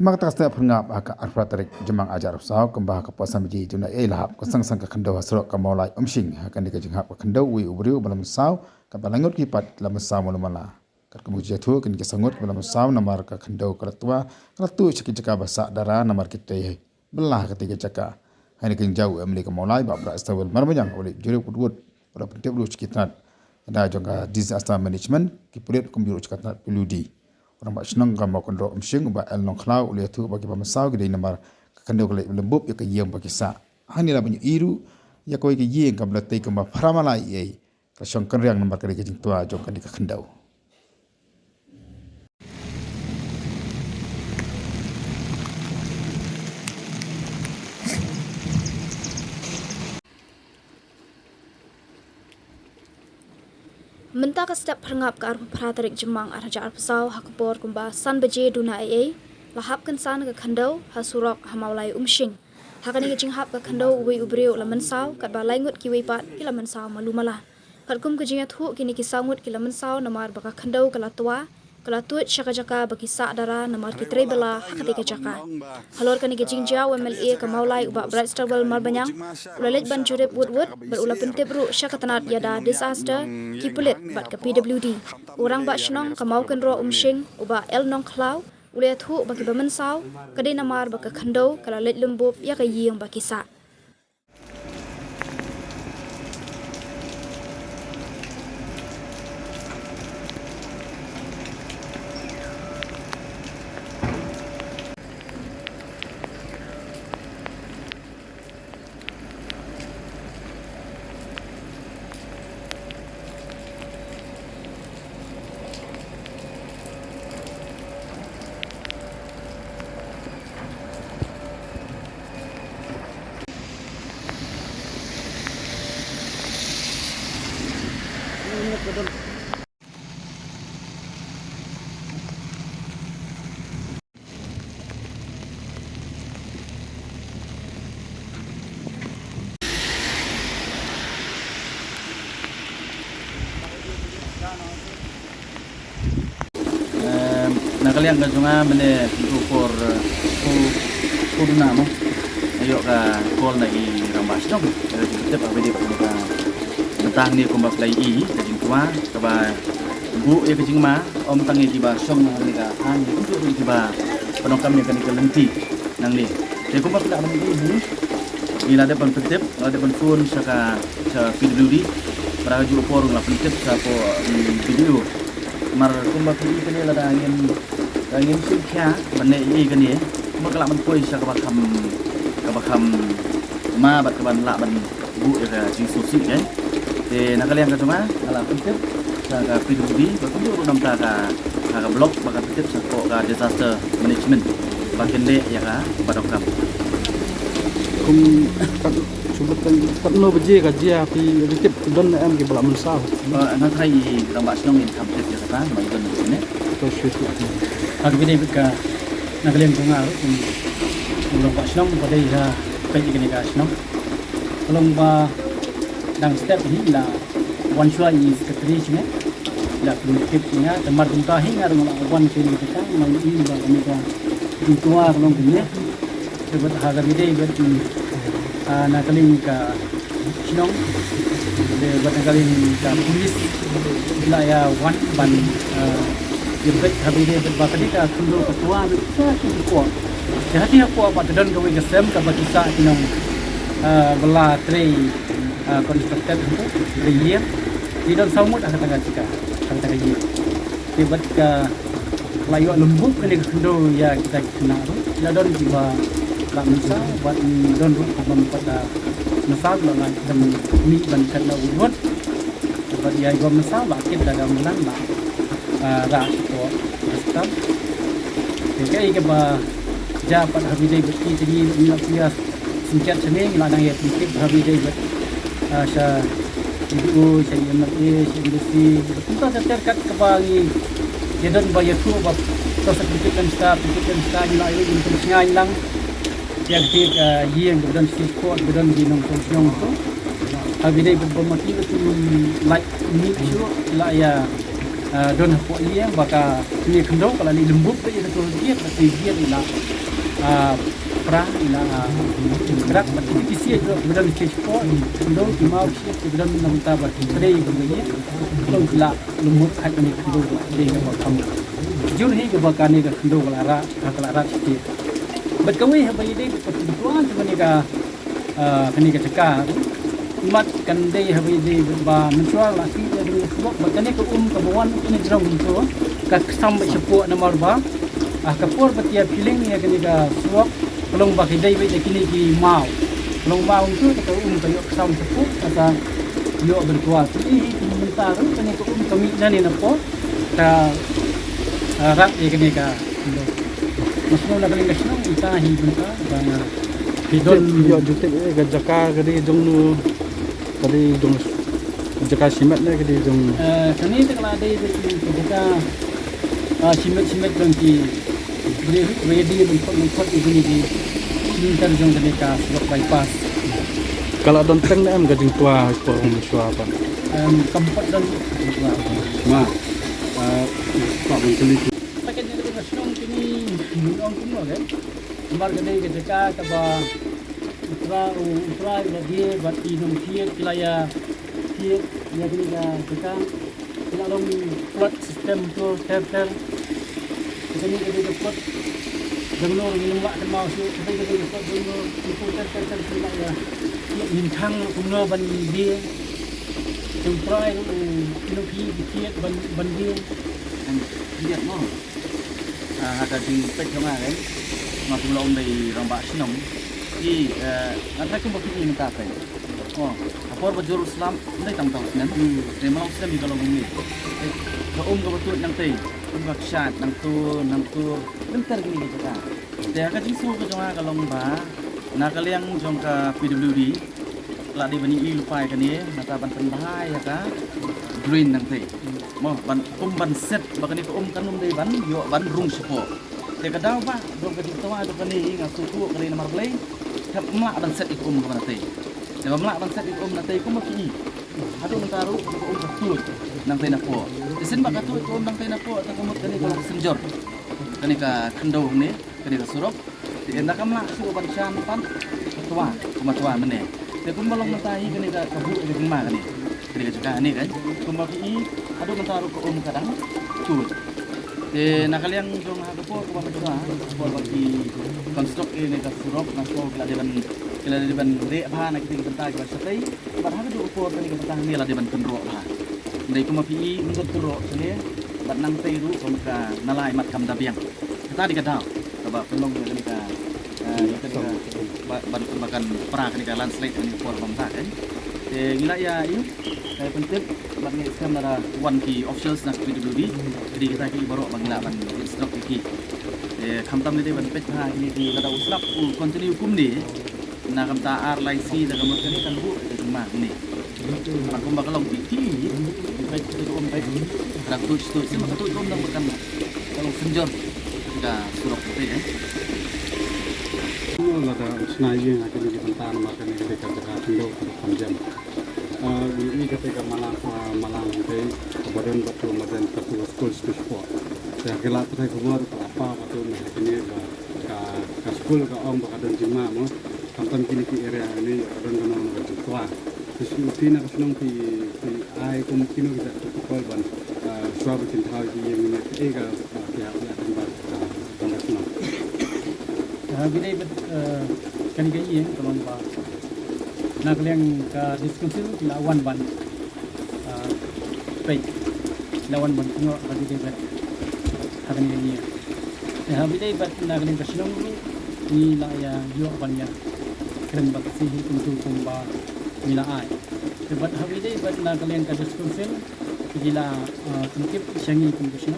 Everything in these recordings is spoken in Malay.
Makta kasta phangap aka arfatarik jemang ajar saw kembah ka pasam ji tuna elahap ka sang ka khando hasro ka maulai umsing hakan dika jinghap ka khando wi ubriu balam saw ka balangut ki pat lam saw mulumala kat kamu jathu kan ki sangut balam saw namar ka khando ka tua ka tu chiki chaka basa dara namar ki te belah ketika caka hani kin jau amli ka maulai ba bra stawal marmajang oli jure kudwut ora pentep lu chiki tat ada jonga disaster management ki pulit kumbiru chikatnat piludi orang bak senang kan mau kondok umsing bak el nong klau oleh tu bagi pamasau ke namar kandau ke lembub ya ke yeng bagi sa hani la banyu iru ya koi ke yeng kan belatai kan ba paramala ye ka syong kan riang namar ke jing tua jong kan di kandau Mentah ke setiap perangap ke arah perhatirik jemang arah jar pesau hakapor kumba san beje duna lahap kan san ke kandau hasurok hamaulai umsing hakani ke jinghap ke kandau uwi ubriu laman sau kat balai ngut kiwi pat ki laman sau malu malah kat kum ke jingat hu kini ki sangut ki laman sau namar baka kandau kala tua kala tuat syaka jaka bagi sa dara namar ki tre bela hakati ke jaka halor kani ke jingja MLA ke maulai ubak bright stable marbanyang ulalet ban jurep wood berula pentep ru syaka tanat yada disaster ki pulit bat ke PWD orang bak senong ke mau ken ro umsing ubak el nong klau ulia thu bagi baman sau kadai namar baka kandau kala let lembub ya ke yeng baki sa Nakaliang ka sunga mene for duna mo ayo ka call na i rambas no kita pa pwede pa tentang ni kumba play i kajing tua kaba bu ya kajing ma om tangi kiba som na ni ka hang ni ku kiba panokam ni kan ni lenti nang ni te kumba pla man i bu ila de pan pentep ada pan phone sa PWD para ju por la pentep sa po video mar kumba pli kan la angin sikya bane i kan ni magla man poi sa kabakam ma bat kaban la ban bu ya jing susi kan te nakalian ka cuma ala pentep sa ka PWD ba ku ru nam ta ka blog ba ka pentep sa ko ka disaster management bakin de ya ka badokam kum sebutkan patno beje ka dia pi retip don am ke bala mensau na thai rambas nong in complete ya ka mai don ne to syukur Aku bini ka nakalian ko nga ulong pa sinong pa day ha kay igani ka sinong ulong ba dang step hi la one shot is katri chine la kip niya tamar dum ta hi nga ro la one pin ka mai i ba ni ka tuwa ulong bini sebut ha ga bini bet nakalian ka sinong de bet nakalian ka police la ya one ban yang baik habis dia berbakti kita kundu ketua kita kuat. Jadi aku apa dan kau yang sem kita berkisah tinong bela tre konstruktif itu dia di dalam samut akan tengah jika akan tengah dia. Tiba ke layu lembut kena kundu ya kita kena tu. Kita don tiba tak bisa buat don pada mesal lah dan mi ban kena ubat. Sebab dia gom mesal lah kita dalam bulan lah. Ra ko sistem ke ke ba ja pat habi dei beti tadi nak dia singkat sini la nang ya tikip habi dei bet sa ibu saya MLA industri kita terkat ke bagi jedan bayar tu ba proses pendidikan sta ni la ini untuk ngai lang yang ti yang dan sikot dan di nong tong tu habi dei bermati tu like ni syu la ya don hapo iya baka ni kendo kalau ni lembut tu ia betul dia pasti dia ila pra ila gerak berarti kisi itu betul stage 4 kendo mau sih betul namta bagi sedai begini kalau ila lembut hak ni kendo dia mau kamu jur hi ke baka ni kendo kalara sikit bet kami habai dia pertuan cuma ni ka kani ka cakap mat kan dei habi dei ba mencual laki dari sebab batane ke ke bawan ini jerong itu ka sampai sepuak nomor ba kapur batia feeling ya kini ka suak pelong ba dei be kini ki mau pelong mau itu ke ke yok sam sepuak kata yo berkuat ini mentar kini ke kami nani napo ta rak ya kini ka masno na kali kasno ita hi bunta bana Hidon yo jutek ga jaka gadi jongnu tadi jong jaka simat na gadi jong kani tak la dei jaka simat bangki beri dia bentuk ini di mintar jong mereka sebab bypass kalau don teng na am gadi tua ko muswa apa keempat dan ma pak menteri pakai jadi nasional kini orang semua kan kemar gede jaka kaba Ultra dia buat inum tiap kilaya tiap dia kena kita kalau plot sistem tu tel ini kita dapat dengan minum wak mau su kita dapat dengan tel kilaya tiap bintang kuno ban dia Ultra inum tiap ban dia dia mau ada di pek sama kan masuk lom dari rambak sinong di nanti aku bagi ini minta apa? Oh, apa bajur Islam nanti tahu kan? Memang Islam di kalau ini. Kalau kebetul nanti, baksat nanti bentar gini kita. Dia akan jisu ke cuma kalau mbak, nak kalian jom ke PWD, lah di bani lupa kan ni, nanti banten bahaya kan? Green nanti. Mau ban set, bahkan itu kan dari ban, yo ban rung support. Dia kata apa? Dong kecil tua itu kan ni, ngasuh tu kali nomor play. Hab melak dan set ikum ke nanti. Kalau melak dan set ikum nanti ikum maki. Aduh mentaru ikum betul nanti napo. Isin bak tu ikum nanti napo atau kamu kani kalau senjor. Kani ka kendo ni, kani ka surop. Di enda ka melak su ban shan pan tua, kuma tua mene. Dia kum balong mentai kani ka kabu di rumah kani. Kani ka juga ni kan. Kum maki aduh mentaru ke kadang tu. Nak kalian jom hapo kuma tua, hapo bagi konstruk ini ka surop nasko kala deban re bha nak ting bentar ka satai padahal du upor ni ka bentar ni la deban kenro bha ndai kuma pi untuk turo sini bat nang tei ru kom ka nalai mat kam dabiang kita di kadau coba pelong ni ka ban makan pra ni ka landslide ni upor bangta kan gila ya iu kai pentit bat ni skam ada one key officials nak PWD jadi kita ki baru bangla ban instruct ki khamtam ni ban pet ha ni di kada uslap continue kum ni na kamta ar lai si da kamot kani kan bu de ma ni aku bakal long piti pet itu om pet rak tu si maka tu om nang makan kalau senjor kita surok putih ya lada senayan akan di bentan makan ni ketika jaka kendo panjang ini ketika malang te badan batu madan batu school sport ya kelak tu keluar apa batu ni ka school ka om bakadan jima mo kantan kini ki area ini kadan kana batu tua terus tina kasunong ki ai kum kino kita tukol ban suabu tintaw ki yang ni ka ya akan ba kasunong Bidai kan gaya kalau ba nak kalian ke diskusi lawan ban baik lawan ban tengok bagi dia akan gaya ya bidai bat nak kalian ke silong ni la ya yo ban ya keren bat si untuk kumba mila ai bat bidai bat nak kalian ke diskusi gila mungkin syangi kumbusin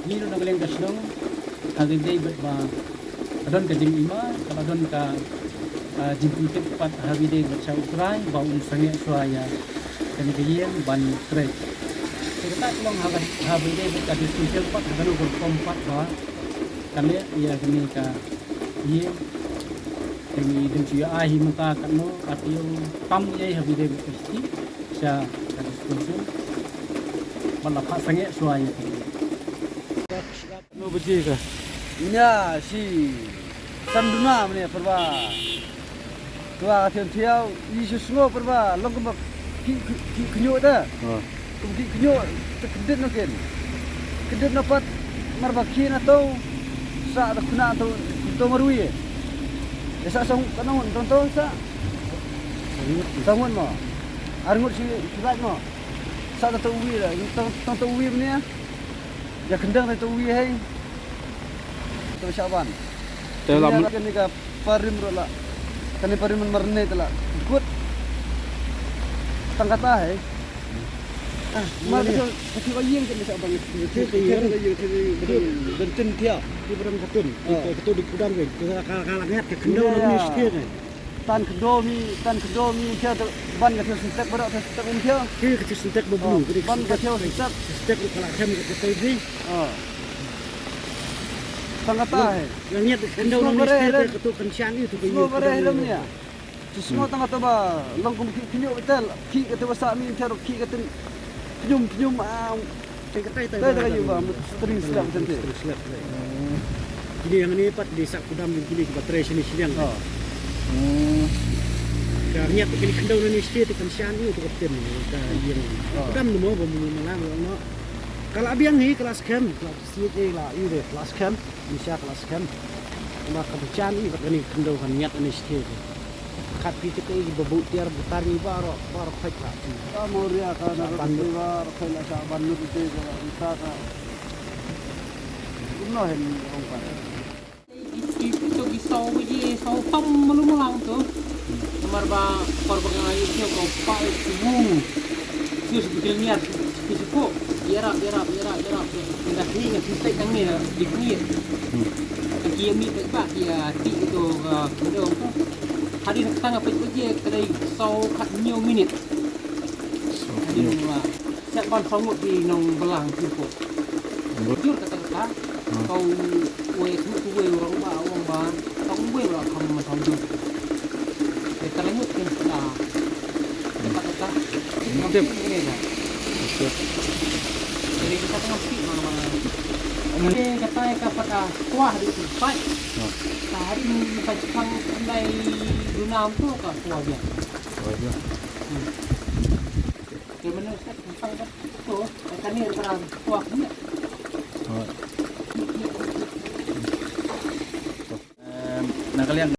ni nak kalian ke silong hari bidai bat ba adon ka jing ima kalau adon ka jimputit pat habide baca utrai bau sange suaya dan kiyen ban tre kita long habide ka diskusi pat ganu ko kompat ba kali ia kini ka ye kini den cia ahi mata kanu atiu pam ye habide pasti sa ka diskusi bala pha sange suai no beji ka nya si sanduna mene perba tua thiam thiau yi su sngo perba long ko ki knyo da ki knyo te kedet no ken kedet no pat marba ki na to sa da kuna to marui ya sa song kanong to sa sangun mo arngut si kibat mo sa da to wi la to wi mene ya kendang to wi hai to Syaban dalam kan ni ka parim rola kan parim marne tala ikut tangkata hai mal tu kasi ko yeng kan sa bang bentin dia di berang ketun ketun di kudang ke kalangnya ke kendau ni setiap tan kedua mi dia ban ke sentek berak sentek dia ke sentek bebu ban ke sentek kalau kem ke tadi tangkata hai yang niat kendau ni setiap ketun kencian itu ke semua bare helm ni semua tangkata ba long kum kinyo betul ki ke tu sa mi dia ki ke penyum kata kayu ba string slap macam tu jadi yang ini pat desa kudam ini ke baterai sini siang karena kini kendau ni setiap kencian itu ke tem yang kudam ni mau malang no kalau abiang ni kelas kem kelas CA lah ini kelas kem bisa kelas kem maka kencian ini kini kendau kan niat ni setiap kat piti ke bebu tiar butar ni baro khait lah Moria kana banduar khela sa bandu te isa ka no hen ong pa itu kisau biji sau pam malang tu nomor ba korban ayu dia kau pai sumu sus betulnya kisiko yara dah ni ngan sistek yang ni di ni kia mi tak ba dia ti itu kedong tu hari tang apa je kedai sau kat nhiều minit jadi set ban sangut di nong belang tu jujur kata kau we orang ba tong we lah kamu macam tu kita lanjut ke dah kata mantap jadi kita tengah pergi mana-mana ini kata pada kuah di tempat hari ini kita cakap andai guna tu ke kuah dia Gimana Ustaz? Sampai tu, kan ni antara kuah ni. Nah kalian